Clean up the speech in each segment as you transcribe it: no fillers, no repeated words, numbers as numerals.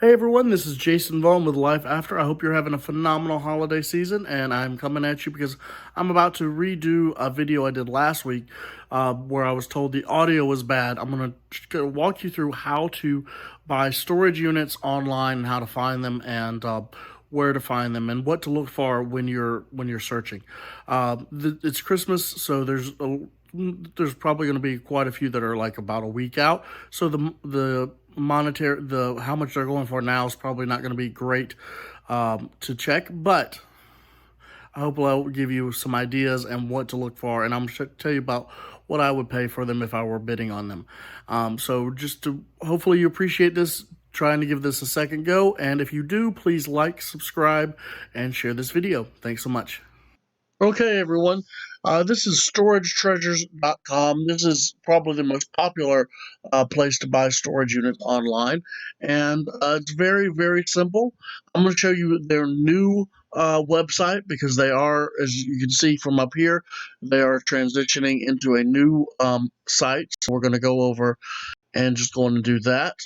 Hey everyone, this is Jason Vaughn with Life After. I hope you're having a phenomenal holiday season, and I'm coming at you because I'm about to redo a video I did last week where I was told the audio was bad. I'm going to walk you through how to buy storage units online and how to find them and where to find them and what to look for when you're searching. It's Christmas, so there's probably going to be quite a few that are like about a week out. So the how much they're going for now is probably not going to be great to check, but I hope I'll give you some ideas and what to look for, and I'm going to tell you about what I would pay for them if I were bidding on them. So just to hopefully you appreciate this, trying to give this a second go, and if you do, please like, subscribe, and share this video. Thanks so much. Okay, everyone. This is storagetreasures.com. This is probably the most popular place to buy storage units online, and it's very, very simple. I'm going to show you their new website because they are, as you can see from up here, they are transitioning into a new site. So we're going to go over and just going to do that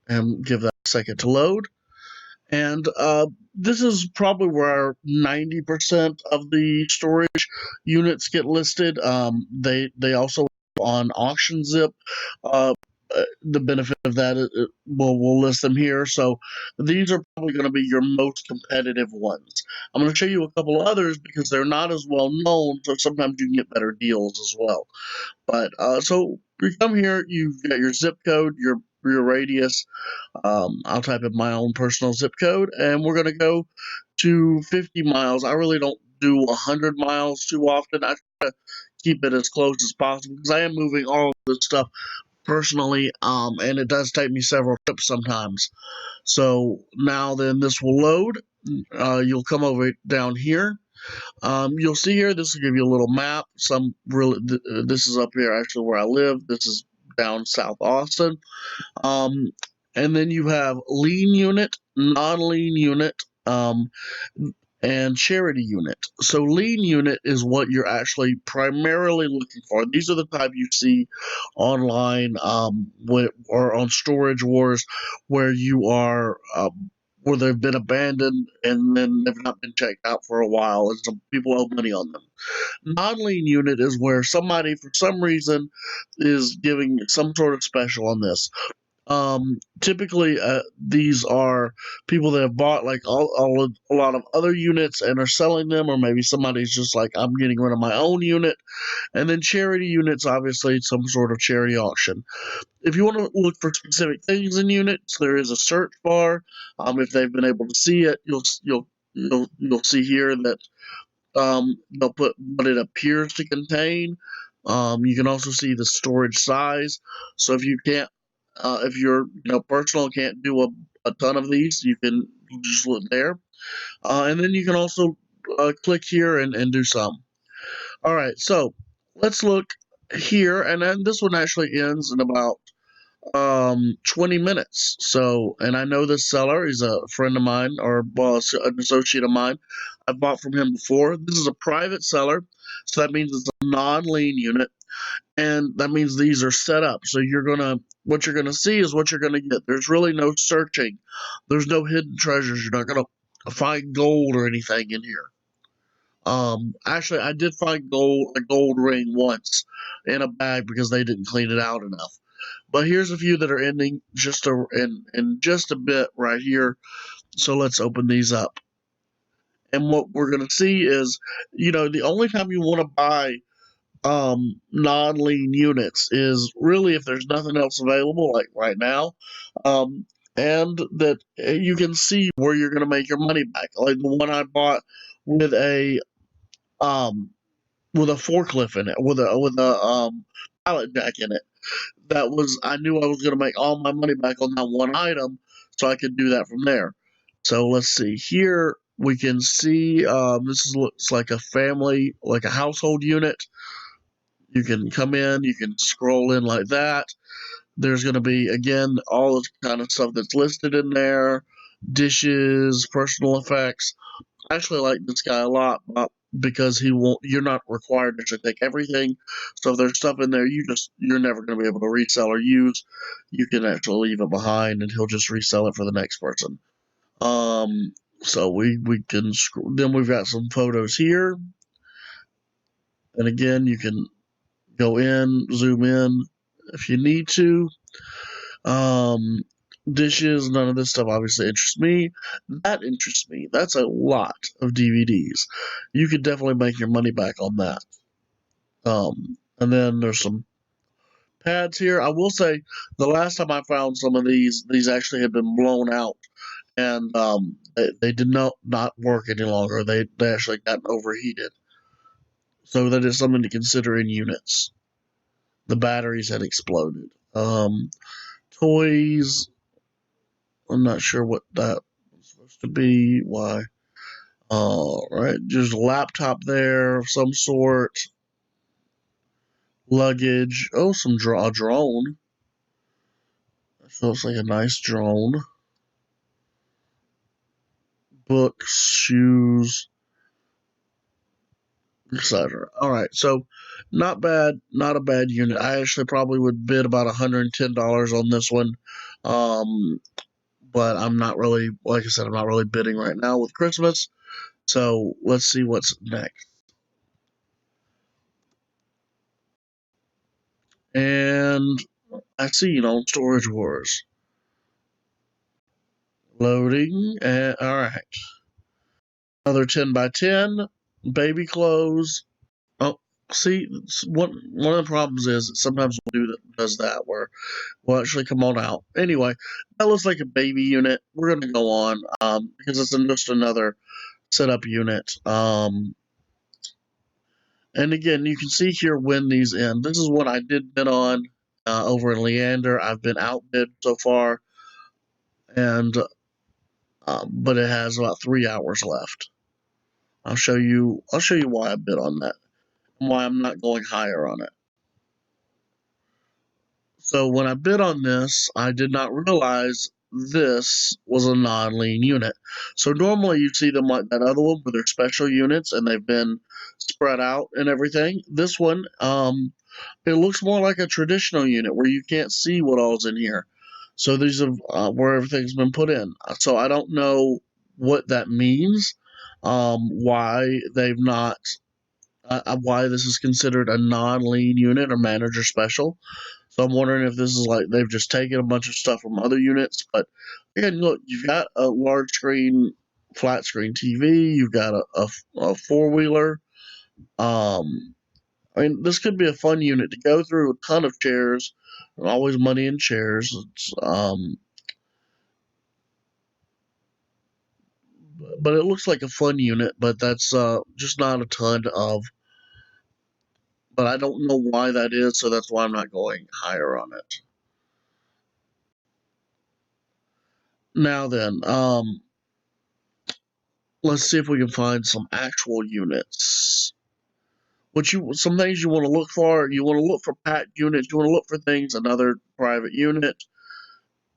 and give that a second to load. And this is probably where 90% of the storage units get listed. They also on auction zip. The benefit of that is we'll list them here. So these are probably going to be your most competitive ones. I'm going to show you a couple others because they're not as well known. So sometimes you can get better deals as well. But so you come here, you've got your zip code, your radius. I'll type in my own personal zip code, and we're going to go to 50 miles. I really don't do 100 miles too often. I try to keep it as close as possible because I am moving all of this stuff personally, and it does take me several trips sometimes. So now then, this will load. You'll come over down here. You'll see here. This will give you a little map. This is up here actually where I live. This is down South Austin. Um, and then you have lean unit, non-lean unit, and charity unit. So lean unit is what you're actually primarily looking for. These are the type you see online or on Storage Wars where you are where they've been abandoned and then they've not been checked out for a while and some people owe money on them. Non-lean unit is where somebody for some reason is giving some sort of special on this. Typically, these are people that have bought like a lot of other units and are selling them, or maybe somebody's just like, I'm getting rid of my own unit. And then charity units, obviously, some sort of charity auction. If you want to look for specific things in units, there is a search bar. If they've been able to see it, you'll see here that they'll put what it appears to contain. You can also see the storage size. So if you can't, if you're personal can't do a ton of these, you can just look there. And then you can also click here and do some. All right, so let's look here, and then this one actually ends in about 20 minutes. So, and I know this seller is a friend of mine, or well, an associate of mine. I've bought from him before. This is a private seller, so that means it's a non-lien unit, and that means these are set up. So what you're gonna see is what you're gonna get. There's really no searching. There's no hidden treasures. You're not gonna find gold or anything in here. Actually, I did find a gold ring once in a bag because they didn't clean it out enough. But here's a few that are ending in just a bit right here. So let's open these up. And what we're going to see is, the only time you want to buy non-lean units is really if there's nothing else available, like right now, um, and that you can see where you're going to make your money back. Like the one I bought with a um, with a forklift in it, with a pallet jack in it. That was I knew I was going to make all my money back on that one item, so I could do that from there. So let's see here. We can see looks like a family, like a household unit. You can come in, you can scroll in like that. There's going to be again all the kind of stuff that's listed in there, dishes, personal effects. I actually like this guy a lot. because he won't. You're not required to take everything. So if there's stuff in there you're never going to be able to resell or use, you can actually leave it behind, and he'll just resell it for the next person. So we can then we've got some photos here, and again you can go in, zoom in if you need to. Um, Dishes, none of this stuff obviously interests me. That interests me. That's a lot of DVDs. You could definitely make your money back on that. And then there's some pads here. I will say the last time I found some of these actually had been blown out, and they did not work any longer. They actually got overheated. So that is something to consider in units. The batteries had exploded. Toys. I'm not sure what that was supposed to be. Why? All right, there's a laptop there of some sort. Luggage. Oh, a drone. That looks like a nice drone. Books, shoes, etc. All right, so not bad, not a bad unit. I actually probably would bid about $110 on this one, um, but I'm not really, like I said, I'm not really bidding right now with Christmas. So let's see what's next. And I see, Storage Wars loading. And all right, another 10 by 10 baby clothes. Oh, see, one of the problems is that sometimes we'll does that where we'll actually come on out. Anyway, that looks like a baby unit. We're gonna go on because it's just another setup unit. And again, you can see here when these end. This is what I did bid on over in Leander. I've been outbid so far, and but it has about 3 hours left. I'll show you. I'll show you why I bid on that and why I'm not going higher on it. So when I bid on this, I did not realize this was a non-lean unit. So normally you see them like that other one where they're special units and they've been spread out and everything. This one, it looks more like a traditional unit where you can't see what all's in here. So these are where everything's been put in. So I don't know what that means, why they've not, why this is considered a non-lean unit or manager special. So I'm wondering if this is like they've just taken a bunch of stuff from other units. But again, look, you've got a large screen, flat screen TV. You've got a four wheeler. I mean, this could be a fun unit to go through. A ton of chairs. Always money in chairs. But it looks like a fun unit. But that's just not a ton of. But I don't know why that is, so that's why I'm not going higher on it. Now then, let's see if we can find some actual units. Some things you want to look for. You want to look for packed units. You want to look for things another private unit.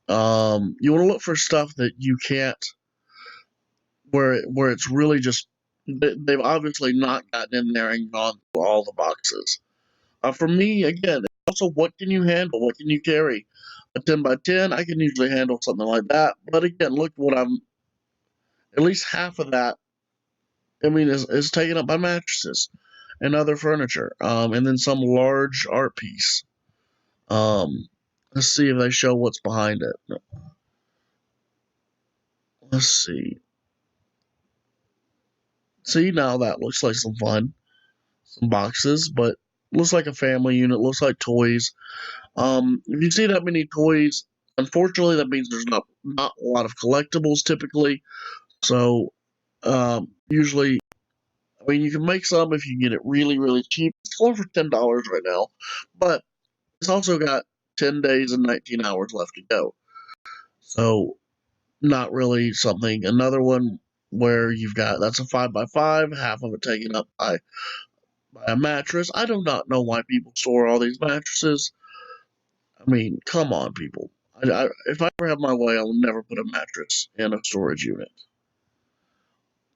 You want to look for stuff that you can't where it's really just they've obviously not gotten in there and gone through all the boxes. For me, again, also what can you handle? What can you carry? A 10 by 10, I can usually handle something like that. But again, look what I'm at least half of that. I mean, is taken up by mattresses and other furniture, and then some large art piece. Um, let's see if they show what's behind it. Let's see. See, now that looks like some fun. Some boxes, but looks like a family unit. Looks like toys. If you see that many toys, unfortunately, that means there's not a lot of collectibles typically. So usually, I mean, you can make some if you get it really, really cheap. It's going for $10 right now, but it's also got 10 days and 19 hours left to go. So not really something. Another one where you've got that's a 5 by 5, half of it taken up by a mattress. I do not know why people store all these mattresses. I mean, come on, people. If I ever have my way, I will never put a mattress in a storage unit.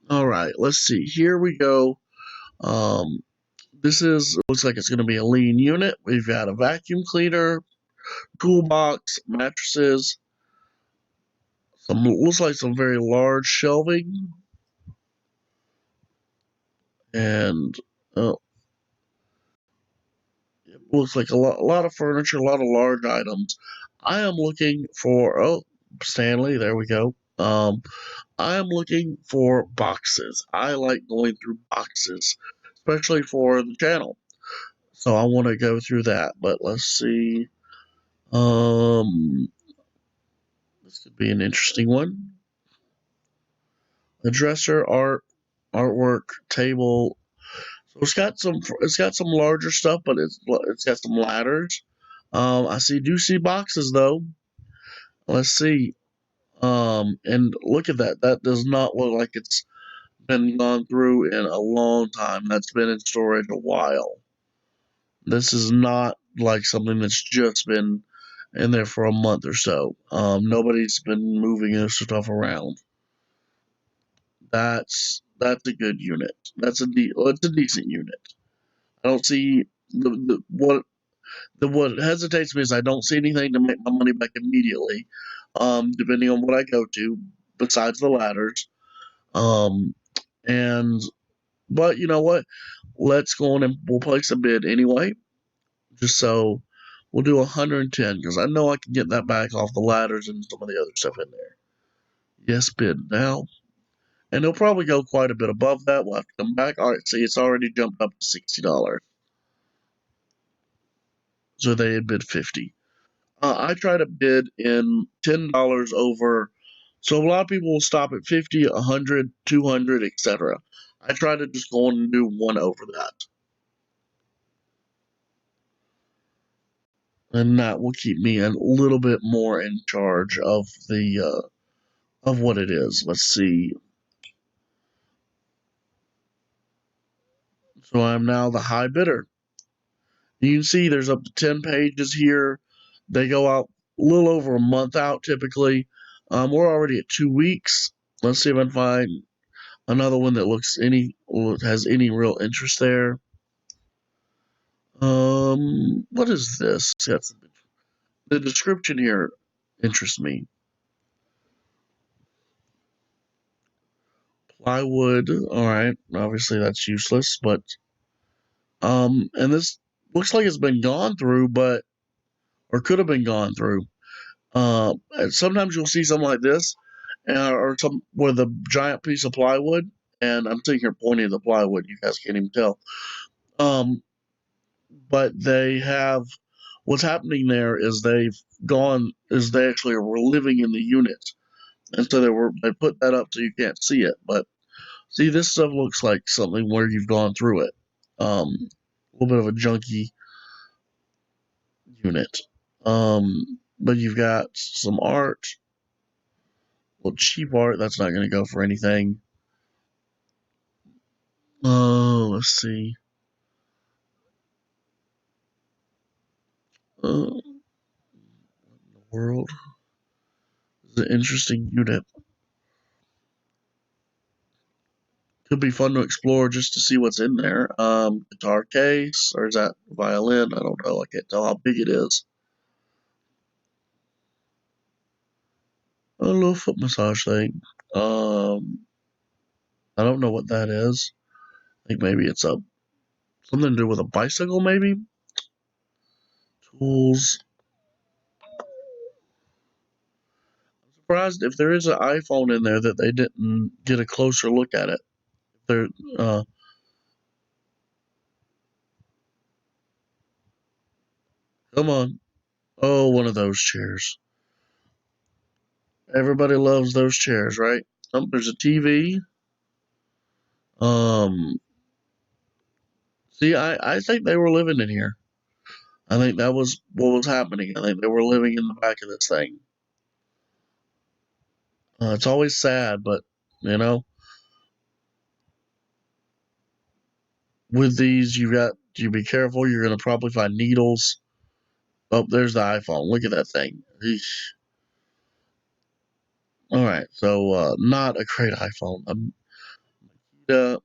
All right, let's see. Here we go. Um, this looks like it's going to be a lean unit. We've got a vacuum cleaner, toolbox, mattresses, some looks like some very large shelving, and uh, it looks like a lot of furniture, a lot of large items. I am looking for Stanley. There we go. I am looking for boxes. I like going through boxes, especially for the channel. So I want to go through that. But let's see. This could be an interesting one. A dresser, artwork, table. So it's got some larger stuff, but it's got some ladders. Do see boxes though. Let's see. And look at that. That does not look like it's been gone through in a long time. That's been in storage a while. This is not like something that's just been in there for a month or so. Nobody's been moving this stuff around. That's a good unit. It's a decent unit. I don't see what hesitates me is I don't see anything to make my money back immediately. Depending on what I go to, besides the ladders. Um, and but you know what? Let's go on and we'll place a bid anyway. Just so we'll do 110 because I know I can get that back off the ladders and some of the other stuff in there. Yes, bid now. And it'll probably go quite a bit above that. We'll have to come back. All right, see, it's already jumped up to $60. So they had bid 50. I try to bid in $10 over. So a lot of people will stop at 50, 100, 200, etc. I try to just go on and do one over that. And that will keep me a little bit more in charge of what it is. Let's see. So I'm now the high bidder. You can see there's up to 10 pages here. They go out a little over a month out typically. We're already at 2 weeks. Let's see if I can find another one that has any real interest there. What is this? The description here interests me. Plywood. All right, obviously that's useless, but and this looks like it's been gone through, but or could have been gone through. And sometimes you'll see something like this, or some with a giant piece of plywood, and I'm sitting here pointing at the plywood. You guys can't even tell. Um, but they have what's happening there is they actually were living in the unit, and so they put that up so you can't see it. But see, this stuff looks like something where you've gone through it. A little bit of a junky unit. But you've got some art, well, cheap art. That's not going to go for anything. Oh, let's see. What in the world? It's an interesting unit. Could be fun to explore just to see what's in there. Guitar case, or is that violin? I don't know. I can't tell how big it is. A little foot massage thing. I don't know what that is. I think maybe it's a something to do with a bicycle, maybe. Tools. I'm surprised if there is an iPhone in there that they didn't get a closer look at it. There, come on. Oh, one of those chairs. Everybody loves those chairs, right? There's a TV. Um, see, I think they were living in here. I think that was what was happening. I think they were living in the back of this thing. It's always sad, but you know, with these, you be careful. You're gonna probably find needles. Oh, there's the iPhone. Look at that thing. Eesh. All right, so not a great iPhone. Uh,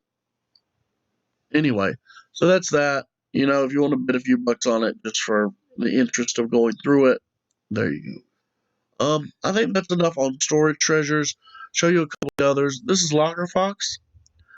Anyway, so that's that. If you want to bet a few bucks on it just for the interest of going through it, there you go. I think that's enough on storage treasures. Show you a couple of others. This is Locker Fox.